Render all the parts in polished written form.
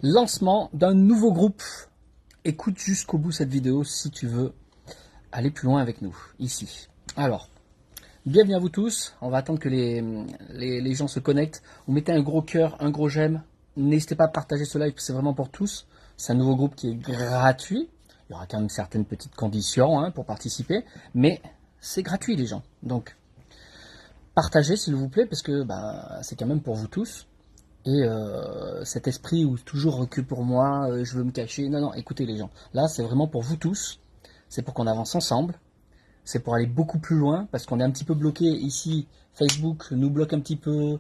Lancement d'un nouveau groupe. Écoute jusqu'au bout cette vidéo si tu veux aller plus loin avec nous, ici. Alors, bienvenue à vous tous. On va attendre que les gens se connectent. Vous mettez un gros cœur, un gros j'aime. N'hésitez pas à partager ce live, c'est vraiment pour tous. C'est un nouveau groupe qui est gratuit. Il y aura quand même certaines petites conditions pour participer. Mais c'est gratuit les gens. Donc, partagez s'il vous plaît, parce que c'est quand même pour vous tous. Et cet esprit où toujours que pour moi, je veux me cacher. Non, non, écoutez les gens. Là, c'est vraiment pour vous tous. C'est pour qu'on avance ensemble. C'est pour aller beaucoup plus loin. Parce qu'on est un petit peu bloqué ici. Facebook nous bloque un petit peu.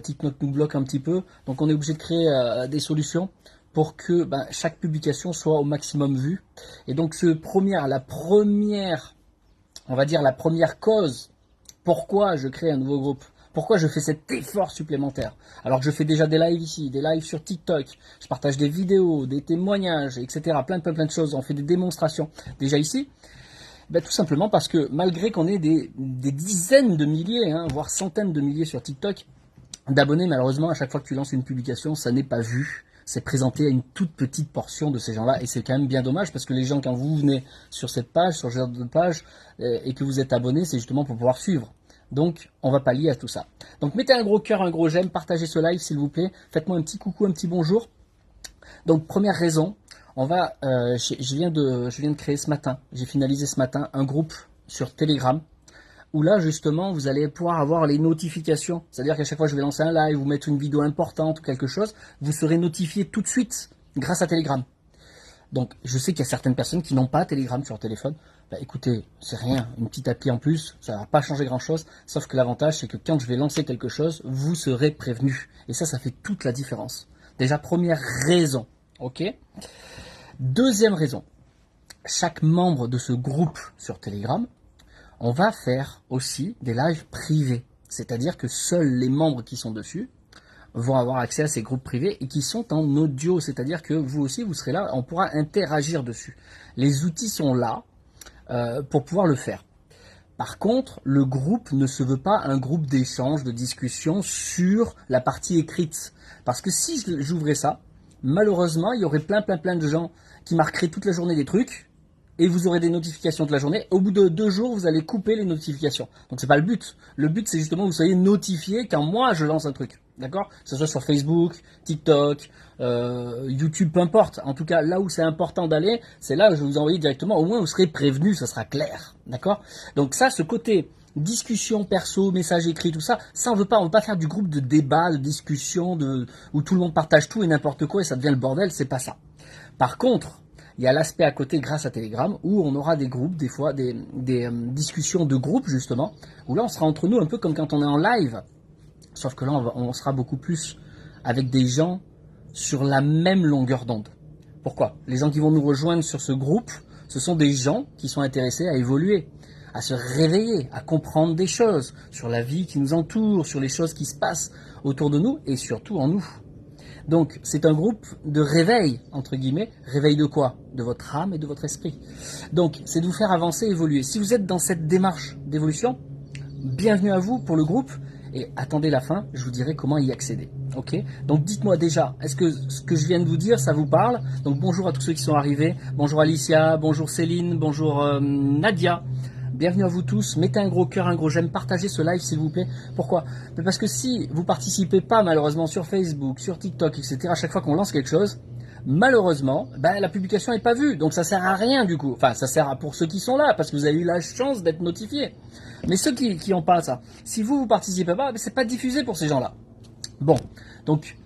TikTok nous bloque un petit peu. Donc on est obligé de créer des solutions pour que chaque publication soit au maximum vue. Et donc la première cause pourquoi je crée un nouveau groupe. Pourquoi je fais cet effort supplémentaire? Alors que je fais déjà des lives ici, des lives sur TikTok, je partage des vidéos, des témoignages, etc. Plein de choses, on fait des démonstrations déjà ici. Tout simplement parce que malgré qu'on ait des dizaines de milliers, voire centaines de milliers sur TikTok d'abonnés, malheureusement à chaque fois que tu lances une publication, ça n'est pas vu. C'est présenté à une toute petite portion de ces gens-là et c'est quand même bien dommage parce que les gens, quand vous venez sur cette page, sur ce genre de page, et que vous êtes abonné, c'est justement pour pouvoir suivre. Donc, on va pallier à tout ça. Donc, mettez un gros cœur, un gros j'aime, partagez ce live s'il vous plaît. Faites-moi un petit coucou, un petit bonjour. Donc, première raison, je viens de créer ce matin, j'ai finalisé ce matin un groupe sur Telegram où là, justement, vous allez pouvoir avoir les notifications. C'est-à-dire qu'à chaque fois que je vais lancer un live ou mettre une vidéo importante ou quelque chose, vous serez notifié tout de suite grâce à Telegram. Donc, je sais qu'il y a certaines personnes qui n'ont pas Telegram sur leur téléphone. Écoutez, c'est rien, une petite appli en plus, ça ne va pas changer grand-chose. Sauf que l'avantage, c'est que quand je vais lancer quelque chose, vous serez prévenu. Et ça fait toute la différence. Déjà, première raison, ok? Deuxième raison, chaque membre de ce groupe sur Telegram, on va faire aussi des lives privés. C'est-à-dire que seuls les membres qui sont dessus vont avoir accès à ces groupes privés et qui sont en audio, c'est-à-dire que vous aussi, vous serez là, on pourra interagir dessus. Les outils sont là pour pouvoir le faire. Par contre, le groupe ne se veut pas un groupe d'échange, de discussion sur la partie écrite. Parce que si j'ouvrais ça, malheureusement, il y aurait plein de gens qui marqueraient toute la journée des trucs et vous aurez des notifications toute la journée. Au bout de 2 jours, vous allez couper les notifications. Donc c'est pas le but. Le but, c'est justement que vous soyez notifié quand moi je lance un truc. D'accord? Que ce soit sur Facebook, TikTok, YouTube, peu importe. En tout cas, là où c'est important d'aller, c'est là où je vais vous envoyer directement. Au moins, vous serez prévenu, ça sera clair. D'accord? Donc ça, ce côté discussion perso, message écrit, tout ça, ça on veut pas faire du groupe de débat, de discussion, où tout le monde partage tout et n'importe quoi et ça devient le bordel, c'est pas ça. Par contre, il y a l'aspect à côté grâce à Telegram où on aura des groupes, des fois des discussions de groupe justement, où là on sera entre nous un peu comme quand on est en live. Sauf que là on sera beaucoup plus avec des gens sur la même longueur d'onde. Pourquoi? Les gens qui vont nous rejoindre sur ce groupe, ce sont des gens qui sont intéressés à évoluer, à se réveiller, à comprendre des choses sur la vie qui nous entoure, sur les choses qui se passent autour de nous et surtout en nous. Donc, c'est un groupe de réveil, entre guillemets. Réveil de quoi? De votre âme et de votre esprit. Donc, c'est de vous faire avancer, évoluer. Si vous êtes dans cette démarche d'évolution, bienvenue à vous pour le groupe. Et attendez la fin, je vous dirai comment y accéder. Ok? Donc, dites-moi déjà, est-ce que ce que je viens de vous dire, ça vous parle? Donc, bonjour à tous ceux qui sont arrivés. Bonjour Alicia, bonjour Céline, bonjour Nadia. Bienvenue à vous tous, mettez un gros cœur, un gros j'aime, partagez ce live s'il vous plaît. Pourquoi? Parce que si vous participez pas malheureusement sur Facebook, sur TikTok, etc. à chaque fois qu'on lance quelque chose, malheureusement, la publication n'est pas vue. Donc ça sert à rien du coup. Enfin, ça sert pour ceux qui sont là, parce que vous avez eu la chance d'être notifiés. Mais ceux qui n'ont pas ça, si vous participez pas, c'est pas diffusé pour ces gens-là. Bon, donc...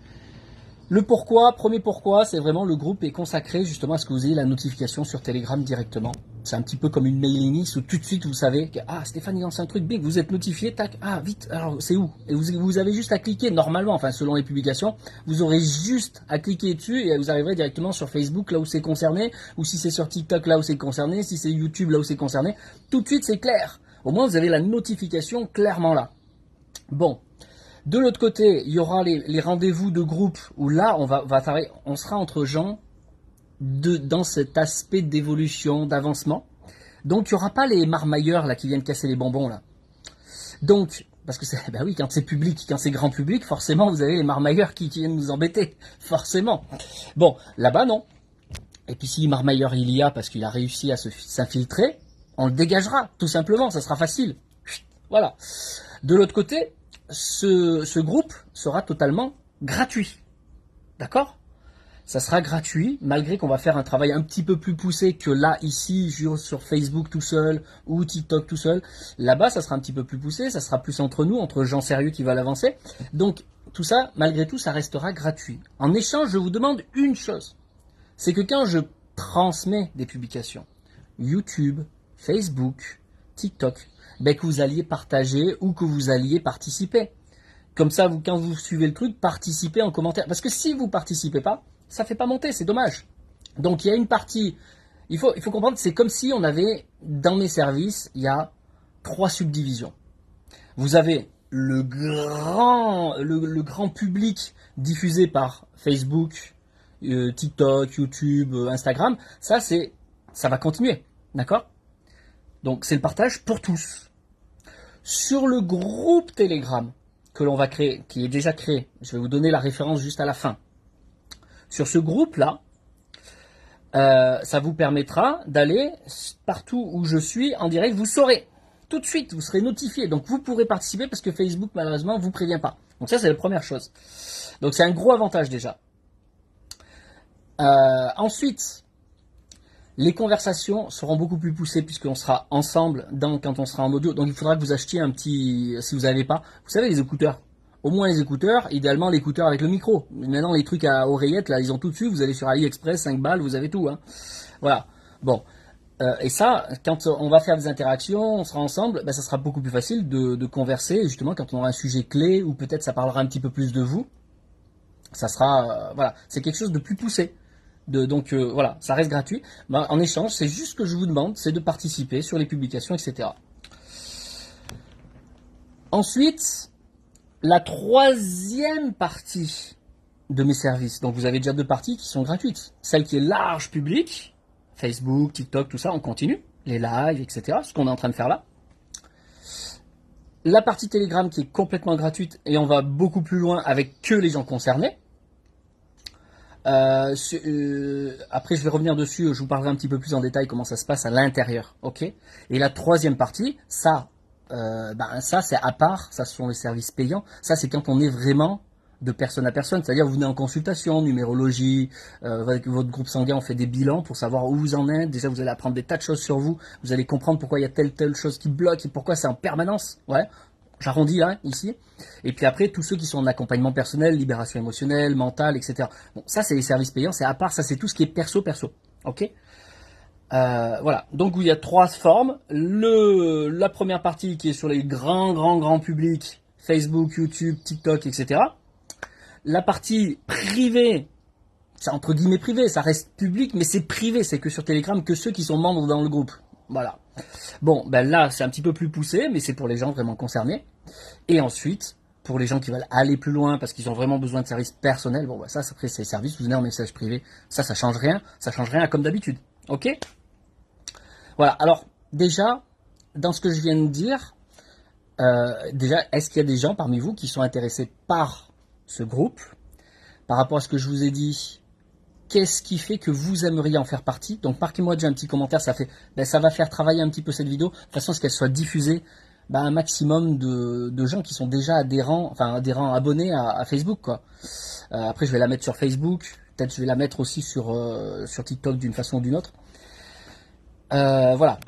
Le pourquoi, premier pourquoi, c'est vraiment le groupe est consacré justement à ce que vous ayez la notification sur Telegram directement. C'est un petit peu comme une mailing list où tout de suite vous savez que Stéphane il lance un truc big, vous êtes notifié, tac, vite, alors c'est où? Et vous avez juste à cliquer normalement, enfin selon les publications, vous aurez juste à cliquer dessus et vous arriverez directement sur Facebook là où c'est concerné, ou si c'est sur TikTok là où c'est concerné, si c'est YouTube là où c'est concerné, tout de suite c'est clair. Au moins vous avez la notification clairement là. Bon. De l'autre côté, il y aura les rendez-vous de groupe où là, on sera entre gens dans cet aspect d'évolution, d'avancement. Donc, il n'y aura pas les marmailleurs là qui viennent casser les bonbons là. Donc, Parce que bah oui, quand c'est public, quand c'est grand public, forcément, vous avez les marmailleurs qui viennent nous embêter. Forcément. Bon, là-bas, non. Et puis si marmailleur il y a parce qu'il a réussi à s'infiltrer, on le dégagera, tout simplement, ça sera facile. Voilà. De l'autre côté, ce groupe sera totalement gratuit. D'accord ? Ça sera gratuit, malgré qu'on va faire un travail un petit peu plus poussé que là, ici, sur Facebook tout seul, ou TikTok tout seul. Là-bas, ça sera un petit peu plus poussé, ça sera plus entre nous, entre gens sérieux qui veulent avancer. Donc, tout ça, malgré tout, ça restera gratuit. En échange, je vous demande une chose. C'est que quand je transmets des publications, YouTube, Facebook, TikTok, ben que vous alliez partager ou que vous alliez participer. Comme ça, quand vous suivez le truc, participez en commentaire. Parce que si vous participez pas, ça fait pas monter, c'est dommage. Donc il y a une partie, il faut comprendre, c'est comme si on avait, dans mes services, il y a 3 subdivisions. Vous avez le grand public diffusé par Facebook, TikTok, YouTube, Instagram. Ça va continuer, d'accord ? Donc c'est le partage pour tous. Sur le groupe Telegram que l'on va créer, qui est déjà créé, je vais vous donner la référence juste à la fin. Sur ce groupe-là, ça vous permettra d'aller partout où je suis en direct. Vous saurez tout de suite, vous serez notifié. Donc vous pourrez participer parce que Facebook, malheureusement, vous prévient pas. Donc ça, c'est la première chose. Donc c'est un gros avantage déjà. Ensuite, les conversations seront beaucoup plus poussées puisqu'on sera ensemble quand on sera en audio. Donc il faudra que vous achetiez un petit, si vous n'avez pas, vous savez, les écouteurs. Au moins les écouteurs, idéalement l'écouteur avec le micro. Maintenant les trucs à oreillettes, là, ils ont tout dessus. Vous allez sur AliExpress, 5 balles, vous avez tout. Hein. Voilà. Bon. Et ça, quand on va faire des interactions, on sera ensemble, ben, ça sera beaucoup plus facile de converser, justement, quand on aura un sujet clé, ou peut-être ça parlera un petit peu plus de vous. Ça sera, voilà, c'est quelque chose de plus poussé. Donc voilà, ça reste gratuit. Ben, en échange, c'est juste ce que je vous demande, c'est de participer sur les publications, etc. Ensuite, la troisième partie de mes services. Donc vous avez déjà 2 parties qui sont gratuites. Celle qui est large public, Facebook, TikTok, tout ça, on continue. Les lives, etc. Ce qu'on est en train de faire là. La partie Telegram qui est complètement gratuite et on va beaucoup plus loin avec que les gens concernés. Après, je vais revenir dessus, je vous parlerai un petit peu plus en détail comment ça se passe à l'intérieur. Ok ? Et la troisième partie, ça c'est à part, ça ce sont les services payants. Ça, c'est quand on est vraiment de personne à personne, c'est-à-dire vous venez en consultation, numérologie, avec votre groupe sanguin, on fait des bilans pour savoir où vous en êtes. Déjà, vous allez apprendre des tas de choses sur vous. Vous allez comprendre pourquoi il y a telle chose qui bloque et pourquoi c'est en permanence. Ouais, j'arrondis là, ici. Et puis après, tous ceux qui sont en accompagnement personnel, libération émotionnelle, mentale, etc. Bon, ça, c'est les services payants, c'est à part, ça, c'est tout ce qui est perso. Ok ? Voilà, donc il y a 3 formes. La première partie qui est sur les grands publics, Facebook, YouTube, TikTok, etc. La partie privée, c'est entre guillemets privé, ça reste public, mais c'est privé, c'est que sur Telegram, que ceux qui sont membres dans le groupe. Voilà. Bon, ben là, c'est un petit peu plus poussé, mais c'est pour les gens vraiment concernés. Et ensuite, pour les gens qui veulent aller plus loin parce qu'ils ont vraiment besoin de services personnels, bon, ben ça, après, c'est services, vous venez en message privé. Ça change rien comme d'habitude. Ok ? Voilà, alors déjà, dans ce que je viens de dire, déjà, est-ce qu'il y a des gens parmi vous qui sont intéressés par ce groupe ? Par rapport à ce que je vous ai dit, qu'est-ce qui fait que vous aimeriez en faire partie ? Donc marquez-moi déjà un petit commentaire, ça va faire travailler un petit peu cette vidéo, de façon à ce qu'elle soit diffusée un maximum de gens qui sont déjà adhérents, abonnés à Facebook, quoi. Après, je vais la mettre sur Facebook, peut-être je vais la mettre aussi sur TikTok d'une façon ou d'une autre. Voilà.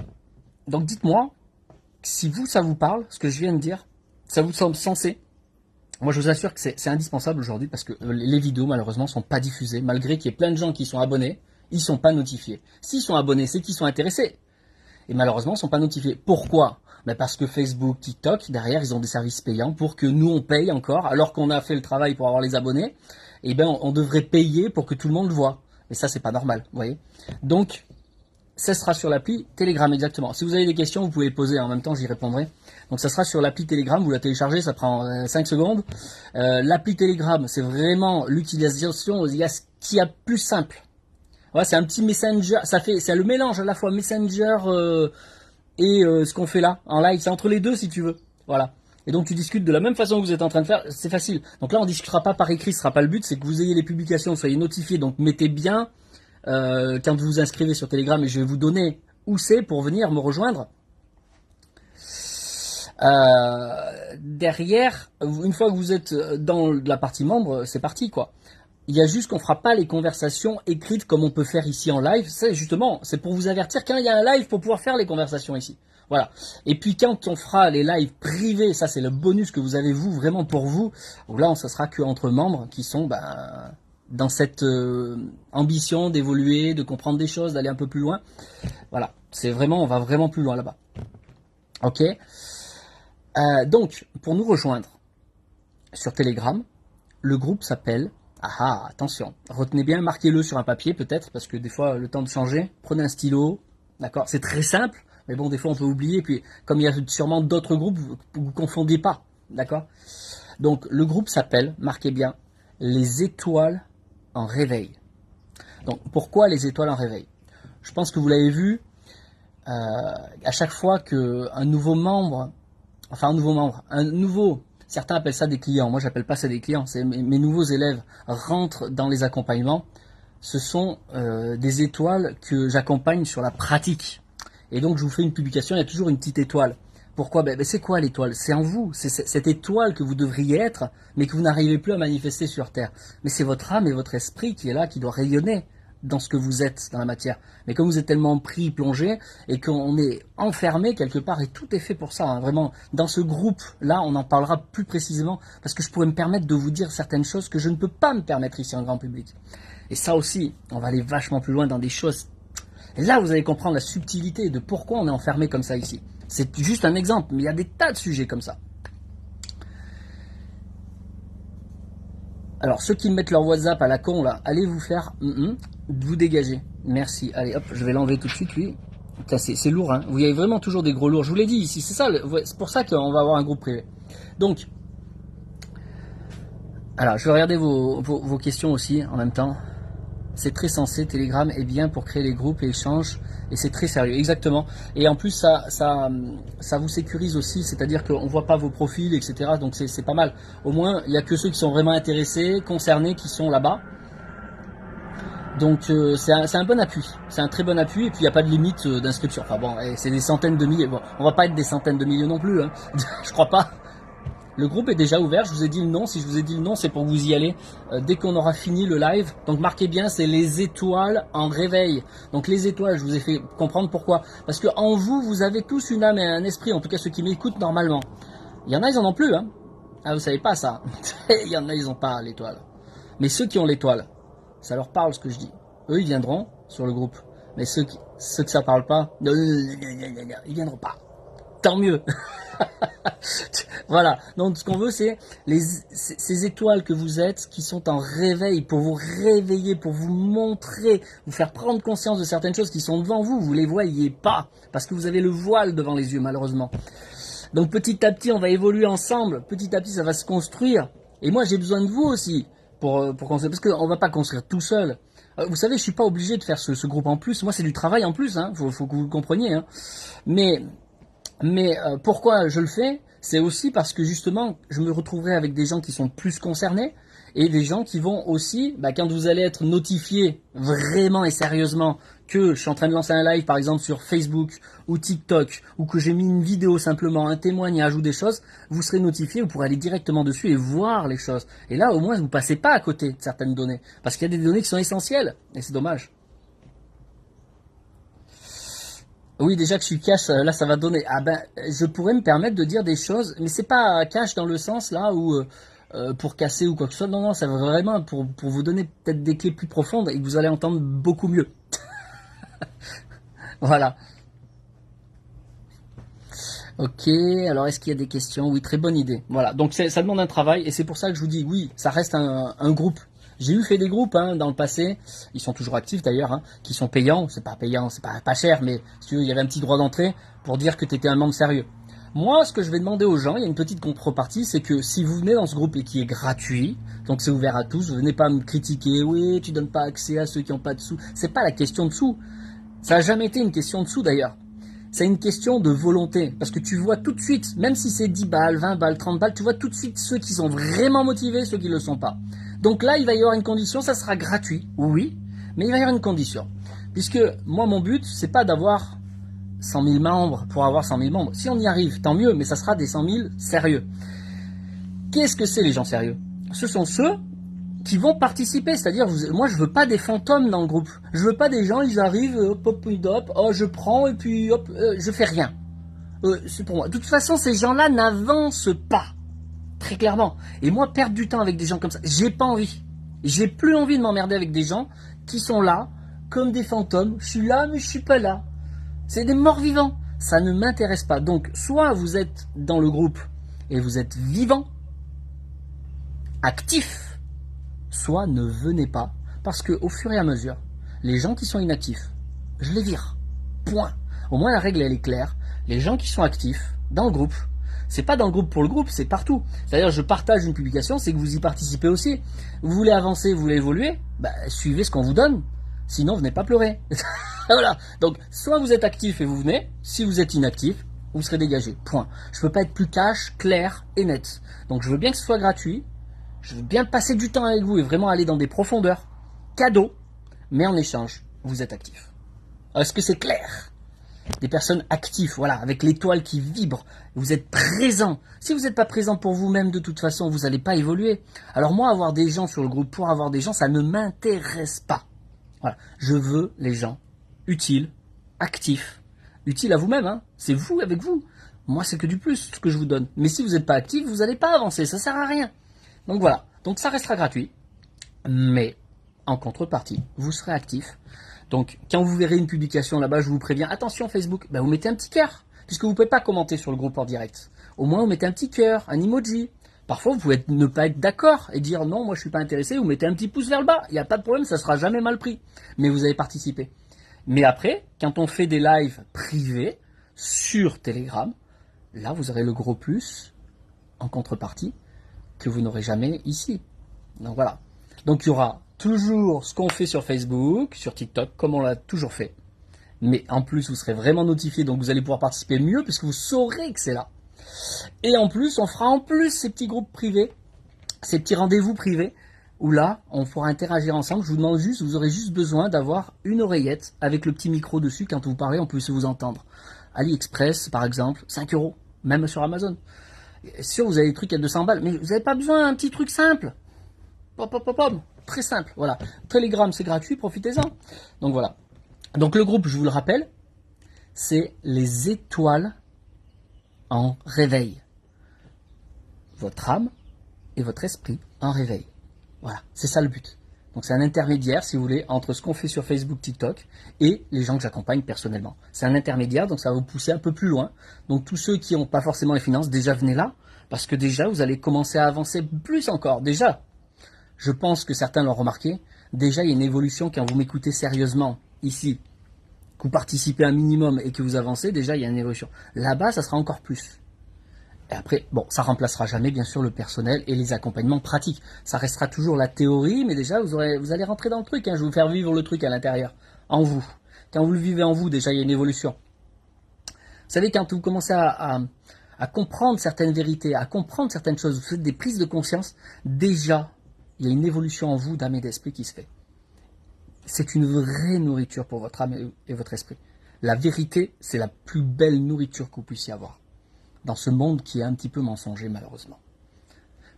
Donc dites-moi si vous, ça vous parle, ce que je viens de dire, ça vous semble sensé. Moi, je vous assure que c'est indispensable aujourd'hui parce que les vidéos, malheureusement, sont pas diffusées. Malgré qu'il y ait plein de gens qui sont abonnés, ils sont pas notifiés. S'ils sont abonnés, c'est qu'ils sont intéressés. Et malheureusement, ils sont pas notifiés. Pourquoi ? Parce que Facebook, TikTok, derrière, ils ont des services payants pour que nous, on paye encore, alors qu'on a fait le travail pour avoir les abonnés. Et on devrait payer pour que tout le monde le voit. Et ça, c'est pas normal, vous voyez. Donc, ça sera sur l'appli Telegram, exactement. Si vous avez des questions, vous pouvez les poser, en même temps j'y répondrai. Donc ça sera sur l'appli Telegram, vous la téléchargez, ça prend 5 secondes. L'appli Telegram, c'est vraiment l'utilisation, il y a ce qu'il y a de plus simple. Ouais, c'est un petit messenger, c'est le mélange à la fois messenger et ce qu'on fait là, en live, c'est entre les deux si tu veux. Voilà. Et donc tu discutes de la même façon que vous êtes en train de faire, c'est facile. Donc là on discutera pas par écrit, ce sera pas le but, c'est que vous ayez les publications, soyez notifiés, donc mettez bien quand vous vous inscrivez sur Telegram et je vais vous donner où c'est pour venir me rejoindre. Derrière, une fois que vous êtes dans la partie membre, c'est parti quoi. Il y a juste qu'on fera pas les conversations écrites comme on peut faire ici en live. C'est justement, c'est pour vous avertir quand il y a un live pour pouvoir faire les conversations ici. Voilà. Et puis quand on fera les lives privés, ça c'est le bonus que vous avez vous vraiment pour vous. Donc là, ça sera que entre membres qui sont dans cette ambition d'évoluer, de comprendre des choses, d'aller un peu plus loin. Voilà. C'est vraiment, on va vraiment plus loin là-bas. Ok. Donc pour nous rejoindre sur Telegram, le groupe s'appelle. Ah, attention, retenez bien, marquez-le sur un papier peut-être, parce que des fois, le temps de changer, prenez un stylo, d'accord, c'est très simple, mais bon, des fois on peut oublier, puis comme il y a sûrement d'autres groupes, vous confondez pas, d'accord. Donc, le groupe s'appelle, marquez bien, les étoiles en réveil. Donc, pourquoi les étoiles en réveil? Je pense que vous l'avez vu, à chaque fois qu'un nouveau membre, certains appellent ça des clients, moi j'appelle pas ça des clients, c'est mes nouveaux élèves rentrent dans les accompagnements, ce sont des étoiles que j'accompagne sur la pratique. Et donc je vous fais une publication, il y a toujours une petite étoile. Pourquoi? C'est quoi l'étoile? C'est en vous, c'est cette étoile que vous devriez être, mais que vous n'arrivez plus à manifester sur Terre. Mais c'est votre âme et votre esprit qui est là, qui doit rayonner dans ce que vous êtes dans la matière. Mais comme vous êtes tellement pris, plongé, et qu'on est enfermé quelque part, et tout est fait pour ça, hein, vraiment, dans ce groupe-là, on en parlera plus précisément, parce que je pourrais me permettre de vous dire certaines choses que je ne peux pas me permettre ici en grand public. Et ça aussi, on va aller vachement plus loin dans des choses. Et là, vous allez comprendre la subtilité de pourquoi on est enfermé comme ça ici. C'est juste un exemple, mais il y a des tas de sujets comme ça. Alors, ceux qui me mettent leur WhatsApp à la con, là, allez vous faire... vous dégager. Merci. Allez, hop, je vais l'enlever tout de suite, lui. Putain, c'est lourd, hein. Vous avez vraiment toujours des gros lourds. Je vous l'ai dit ici, c'est ça, c'est pour ça qu'on va avoir un groupe privé. Donc, alors, je vais regarder vos questions aussi en même temps. C'est très sensé, Telegram est bien pour créer les groupes et échanges, et c'est très sérieux, exactement. Et en plus, ça vous sécurise aussi, c'est-à-dire qu'on ne voit pas vos profils, etc. Donc c'est pas mal. Au moins, il n'y a que ceux qui sont vraiment intéressés, concernés, qui sont là-bas. Donc c'est un bon appui, c'est un très bon appui, et puis il n'y a pas de limite d'inscription. Enfin bon, c'est des centaines de milliers. Bon, on va pas être des centaines de milliers non plus, hein. Je crois pas. Le groupe est déjà ouvert, je vous ai dit le nom, si je vous ai dit le nom, c'est pour vous y aller dès qu'on aura fini le live. Donc marquez bien, c'est les étoiles en réveil. Donc les étoiles, je vous ai fait comprendre pourquoi. Parce que en vous, vous avez tous une âme et un esprit, en tout cas ceux qui m'écoutent normalement. Il y en a, ils en ont plus, hein. Ah, vous savez pas ça. Il y en a, ils ont pas l'étoile. Mais ceux qui ont l'étoile, ça leur parle ce que je dis. Eux, ils viendront sur le groupe. Mais ceux que ça parle pas, ils viendront pas. Tant mieux. Voilà, donc ce qu'on veut c'est ces étoiles que vous êtes qui sont en réveil pour vous réveiller, pour vous montrer, vous faire prendre conscience de certaines choses qui sont devant vous, vous les voyez pas parce que vous avez le voile devant les yeux malheureusement. Donc petit à petit on va évoluer ensemble, petit à petit ça va se construire et moi j'ai besoin de vous aussi pour construire, parce qu'on va pas construire tout seul. Vous savez, je suis pas obligé de faire ce groupe en plus, moi c'est du travail en plus, hein. Faut que vous le compreniez, hein. Mais pourquoi je le fais? C'est aussi parce que justement, je me retrouverai avec des gens qui sont plus concernés et des gens qui vont aussi, quand vous allez être notifié vraiment et sérieusement que je suis en train de lancer un live par exemple sur Facebook ou TikTok ou que j'ai mis une vidéo simplement, un témoignage ou des choses, vous serez notifié, vous pourrez aller directement dessus et voir les choses. Et là au moins vous passez pas à côté de certaines données parce qu'il y a des données qui sont essentielles et c'est dommage. Oui, déjà que je suis cash, là ça va donner. Je pourrais me permettre de dire des choses, mais c'est pas cash dans le sens là où pour casser ou quoi que ce soit. Non, non, c'est vraiment pour vous donner peut-être des clés plus profondes et que vous allez entendre beaucoup mieux. Voilà. Ok, alors est-ce qu'il y a des questions? Oui, très bonne idée. Voilà, donc ça demande un travail et c'est pour ça que je vous dis, oui, ça reste un groupe. J'ai fait des groupes dans le passé, ils sont toujours actifs d'ailleurs, qui sont payants, c'est pas cher, mais si tu veux, il y avait un petit droit d'entrée pour dire que tu étais un membre sérieux. Moi, ce que je vais demander aux gens, il y a une petite contrepartie, c'est que si vous venez dans ce groupe et qui est gratuit, donc c'est ouvert à tous, vous venez pas me critiquer, oui, tu donnes pas accès à ceux qui n'ont pas de sous, c'est pas la question de sous, ça n'a jamais été une question de sous d'ailleurs. C'est une question de volonté. Parce que tu vois tout de suite, même si c'est 10 balles, 20 balles, 30 balles, tu vois tout de suite ceux qui sont vraiment motivés, ceux qui ne le sont pas. Donc là, il va y avoir une condition, ça sera gratuit, oui, mais il va y avoir une condition. Puisque moi, mon but, c'est pas d'avoir 100 000 membres pour avoir 100 000 membres. Si on y arrive, tant mieux, mais ça sera des 100 000 sérieux. Qu'est-ce que c'est les gens sérieux? Ce sont ceux qui vont participer, c'est-à-dire, moi je veux pas des fantômes dans le groupe, je veux pas des gens, ils arrivent, hop, hop, hop, oh, je prends et puis hop, je fais rien. C'est pour moi. De toute façon, ces gens-là n'avancent pas, très clairement. Et moi, perdre du temps avec des gens comme ça, j'ai pas envie. J'ai plus envie de m'emmerder avec des gens qui sont là, comme des fantômes, je suis là, mais je suis pas là. C'est des morts vivants, ça ne m'intéresse pas. Donc, soit vous êtes dans le groupe et vous êtes vivant, actif, soit ne venez pas, parce que au fur et à mesure, les gens qui sont inactifs, je les vire. Point. Au moins la règle elle est claire. Les gens qui sont actifs dans le groupe, c'est pas dans le groupe pour le groupe, c'est partout. C'est-à-dire je partage une publication, c'est que vous y participez aussi. Vous voulez avancer, vous voulez évoluer, suivez ce qu'on vous donne. Sinon venez pas pleurer. Voilà. Donc soit vous êtes actif et vous venez, si vous êtes inactif, vous serez dégagé. Point. Je peux pas être plus cash, clair et net. Donc je veux bien que ce soit gratuit. Je veux bien passer du temps avec vous et vraiment aller dans des profondeurs. Cadeau. Mais en échange, vous êtes actif. Est-ce que c'est clair? Des personnes actives, voilà, avec l'étoile qui vibre. Vous êtes présent. Si vous n'êtes pas présent pour vous-même, de toute façon, vous n'allez pas évoluer. Alors moi, avoir des gens sur le groupe pour avoir des gens, ça ne m'intéresse pas. Voilà. Je veux les gens utiles, actifs. Utiles à vous-même, hein. C'est vous avec vous. Moi, c'est que du plus ce que je vous donne. Mais si vous n'êtes pas actif, vous n'allez pas avancer. Ça sert à rien. Donc voilà, donc ça restera gratuit, mais en contrepartie, vous serez actif. Donc quand vous verrez une publication là-bas, je vous préviens, attention Facebook, vous mettez un petit cœur, puisque vous ne pouvez pas commenter sur le groupe en direct. Au moins vous mettez un petit cœur, un emoji. Parfois vous pouvez ne pas être d'accord et dire non, moi je suis pas intéressé, vous mettez un petit pouce vers le bas, il n'y a pas de problème, ça sera jamais mal pris. Mais vous avez participé. Mais après, quand on fait des lives privés sur Telegram, là vous aurez le gros plus en contrepartie que vous n'aurez jamais ici. Donc voilà. Donc il y aura toujours ce qu'on fait sur Facebook, sur TikTok, comme on l'a toujours fait. Mais en plus, vous serez vraiment notifié, donc vous allez pouvoir participer mieux, puisque vous saurez que c'est là. Et en plus, on fera en plus ces petits groupes privés, ces petits rendez-vous privés, où là, on pourra interagir ensemble. Je vous demande juste, vous aurez juste besoin d'avoir une oreillette avec le petit micro dessus. Quand vous parlez, on peut se vous entendre. AliExpress, par exemple, 5 €, même sur Amazon. C'est sûr, vous avez des trucs à 200 balles, mais vous n'avez pas besoin d'un petit truc simple. Pop, pop, pop, pop. Très simple, voilà. Telegram, c'est gratuit, profitez-en. Donc voilà. Donc le groupe, je vous le rappelle, c'est les étoiles en réveil. Votre âme et votre esprit en réveil. Voilà, c'est ça le but. Donc c'est un intermédiaire, si vous voulez, entre ce qu'on fait sur Facebook, TikTok et les gens que j'accompagne personnellement. C'est un intermédiaire, donc ça va vous pousser un peu plus loin. Donc tous ceux qui n'ont pas forcément les finances, déjà venez là, parce que déjà vous allez commencer à avancer plus encore. Déjà, je pense que certains l'ont remarqué, déjà il y a une évolution quand vous m'écoutez sérieusement ici, que vous participez un minimum et que vous avancez, déjà il y a une évolution. Là-bas, ça sera encore plus. Et après, bon, ça remplacera jamais, bien sûr, le personnel et les accompagnements pratiques. Ça restera toujours la théorie, mais déjà, vous allez rentrer dans le truc. Hein. Je vais vous faire vivre le truc à l'intérieur, en vous. Quand vous le vivez en vous, déjà, il y a une évolution. Vous savez, quand vous commencez à comprendre certaines vérités, à comprendre certaines choses, vous faites des prises de conscience, déjà, il y a une évolution en vous d'âme et d'esprit qui se fait. C'est une vraie nourriture pour votre âme et votre esprit. La vérité, c'est la plus belle nourriture que vous puissiez avoir dans ce monde qui est un petit peu mensonger, malheureusement.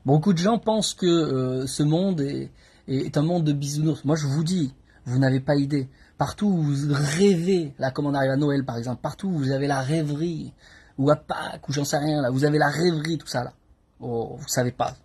Beaucoup de gens pensent que ce monde est un monde de bisounours. Moi, je vous dis, vous n'avez pas idée. Partout où vous rêvez, là, comme on arrive à Noël, par exemple, partout où vous avez la rêverie, ou à Pâques, ou j'en sais rien, là, vous avez la rêverie, tout ça, là. Oh, vous savez pas.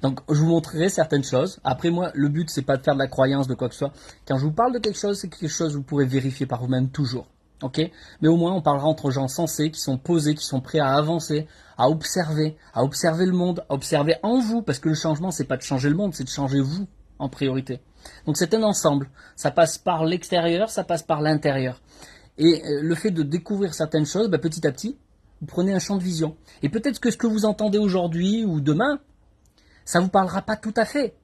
Donc, je vous montrerai certaines choses. Après, moi, le but, c'est pas de faire de la croyance, de quoi que ce soit. Quand je vous parle de quelque chose, c'est quelque chose que vous pourrez vérifier par vous-même toujours. Ok, mais au moins on parlera entre gens sensés, qui sont posés, qui sont prêts à avancer, à observer le monde, à observer en vous, parce que le changement, c'est pas de changer le monde, c'est de changer vous en priorité. Donc c'est un ensemble, ça passe par l'extérieur, ça passe par l'intérieur. Et le fait de découvrir certaines choses, petit à petit, vous prenez un champ de vision. Et peut-être que ce que vous entendez aujourd'hui ou demain, ça vous parlera pas tout à fait.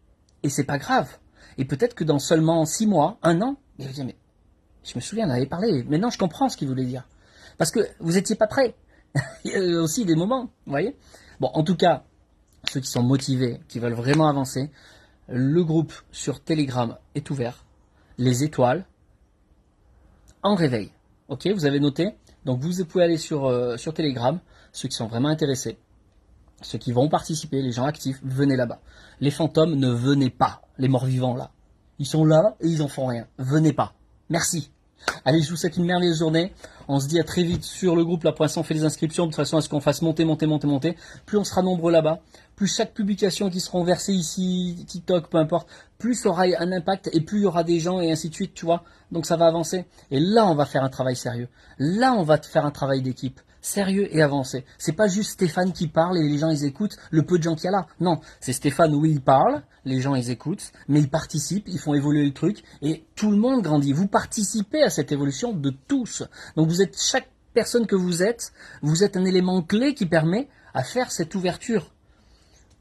Et c'est pas grave. Et peut-être que dans seulement 6 mois, 1 an, vous allez dire, mais Je me souviens, on avait parlé. Maintenant, je comprends ce qu'il voulait dire. Parce que vous n'étiez pas prêts. Il y a aussi des moments, vous voyez. Bon, en tout cas, ceux qui sont motivés, qui veulent vraiment avancer, le groupe sur Telegram est ouvert. Les étoiles en réveil. Ok, vous avez noté. Donc vous pouvez aller sur Telegram, ceux qui sont vraiment intéressés, ceux qui vont participer, les gens actifs, venez là-bas. Les fantômes, ne venez pas. Les morts-vivants, là. Ils sont là et ils en font rien. Venez pas. Merci. Allez, je vous souhaite une merveilleuse journée. On se dit à très vite sur le groupe La Poisson. Fait les inscriptions de façon à ce qu'on fasse monter. Plus on sera nombreux là-bas, plus chaque publication qui seront versées ici, TikTok, peu importe, plus aura un impact et plus il y aura des gens et ainsi de suite, tu vois. Donc ça va avancer. Et là, on va faire un travail sérieux. Là, on va faire un travail d'équipe. Sérieux et avancé. C'est pas juste Stéphane qui parle et les gens ils écoutent, le peu de gens qu'il y a là. Non, c'est Stéphane, oui, il parle, les gens ils écoutent, mais ils participent, ils font évoluer le truc et tout le monde grandit. Vous participez à cette évolution de tous. Donc vous êtes, chaque personne que vous êtes un élément clé qui permet à faire cette ouverture.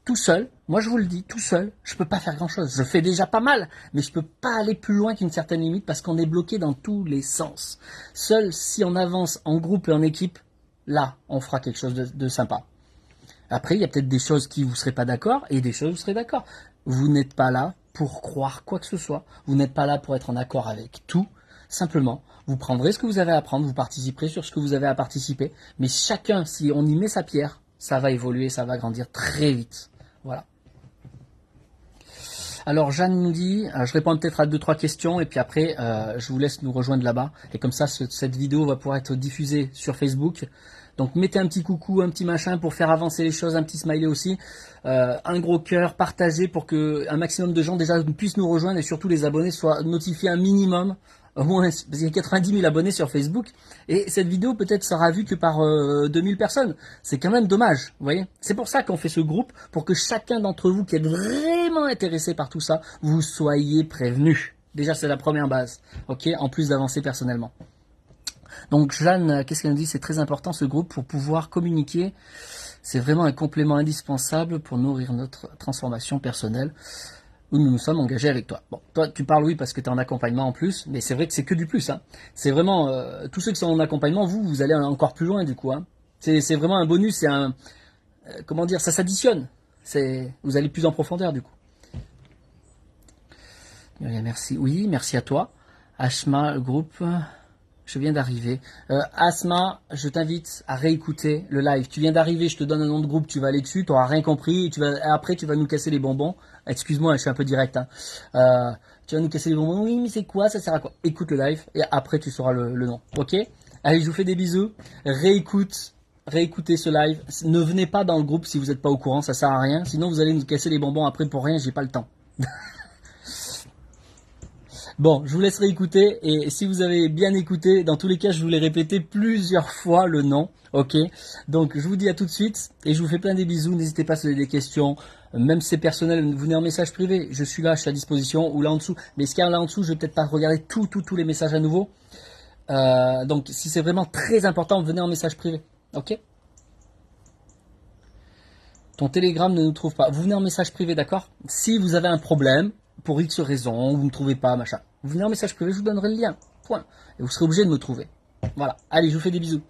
Tout seul, moi je vous le dis, tout seul, je peux pas faire grand chose. Je fais déjà pas mal, mais je peux pas aller plus loin qu'une certaine limite parce qu'on est bloqué dans tous les sens. Seul si on avance en groupe et en équipe, là, on fera quelque chose de sympa. Après, il y a peut-être des choses qui vous ne serez pas d'accord et des choses où vous serez d'accord. Vous n'êtes pas là pour croire quoi que ce soit. Vous n'êtes pas là pour être en accord avec tout. Simplement, vous prendrez ce que vous avez à prendre, vous participerez sur ce que vous avez à participer. Mais chacun, si on y met sa pierre, ça va évoluer, ça va grandir très vite. Voilà. Alors Jeanne nous dit, je réponds peut-être à 2-3 questions et puis après je vous laisse nous rejoindre là-bas. Et comme ça, cette vidéo va pouvoir être diffusée sur Facebook. Donc mettez un petit coucou, un petit machin pour faire avancer les choses, un petit smiley aussi. Un gros cœur, partagez pour que un maximum de gens déjà puissent nous rejoindre et surtout les abonnés soient notifiés un minimum. Au moins, parce qu'il y a 90 000 abonnés sur Facebook et cette vidéo peut-être sera vue que par 2000 personnes. C'est quand même dommage, vous voyez. C'est pour ça qu'on fait ce groupe, pour que chacun d'entre vous qui êtes vraiment intéressé par tout ça, vous soyez prévenus. Déjà, c'est la première base, ok, en plus d'avancer personnellement. Donc Jeanne, qu'est-ce qu'elle nous dit? C'est très important ce groupe pour pouvoir communiquer. C'est vraiment un complément indispensable pour nourrir notre transformation personnelle où nous nous sommes engagés avec toi. Bon, toi tu parles oui parce que tu es en accompagnement en plus, mais c'est vrai que c'est que du plus. Hein. C'est vraiment, tous ceux qui sont en accompagnement, vous allez encore plus loin du coup. Hein. C'est vraiment un bonus, c'est un, comment dire, ça s'additionne. Vous allez plus en profondeur du coup. Merci, oui, merci à toi. Ashma, le groupe... Je viens d'arriver. Asma, je t'invite à réécouter le live. Tu viens d'arriver, je te donne un nom de groupe, tu vas aller dessus, tu n'auras rien compris, et après tu vas nous casser les bonbons. Excuse-moi, je suis un peu direct. Hein. Tu vas nous casser les bonbons, oui, mais c'est quoi, ça sert à quoi? Écoute le live, et après tu sauras le nom. Ok? Allez, je vous fais des bisous. Réécoutez ce live. Ne venez pas dans le groupe si vous n'êtes pas au courant, ça sert à rien. Sinon vous allez nous casser les bonbons après pour rien, j'ai pas le temps. Bon, je vous laisse réécouter et si vous avez bien écouté, dans tous les cas, je vous l'ai répété plusieurs fois le nom, ok? Donc, je vous dis à tout de suite et je vous fais plein des bisous. N'hésitez pas si vous avez des questions, même si c'est personnel, vous venez en message privé, je suis là, je suis à disposition ou là en dessous. Mais ce qu'il y a là en dessous, je vais peut-être pas regarder tous les messages à nouveau. Donc, si c'est vraiment très important, venez en message privé, ok? Ton Telegram ne nous trouve pas. Vous venez en message privé, d'accord? Si vous avez un problème, pour X raison, vous ne trouvez pas, machin. Vous venez en message privé, je vous donnerai le lien. Point. Et vous serez obligé de me trouver. Voilà. Allez, je vous fais des bisous.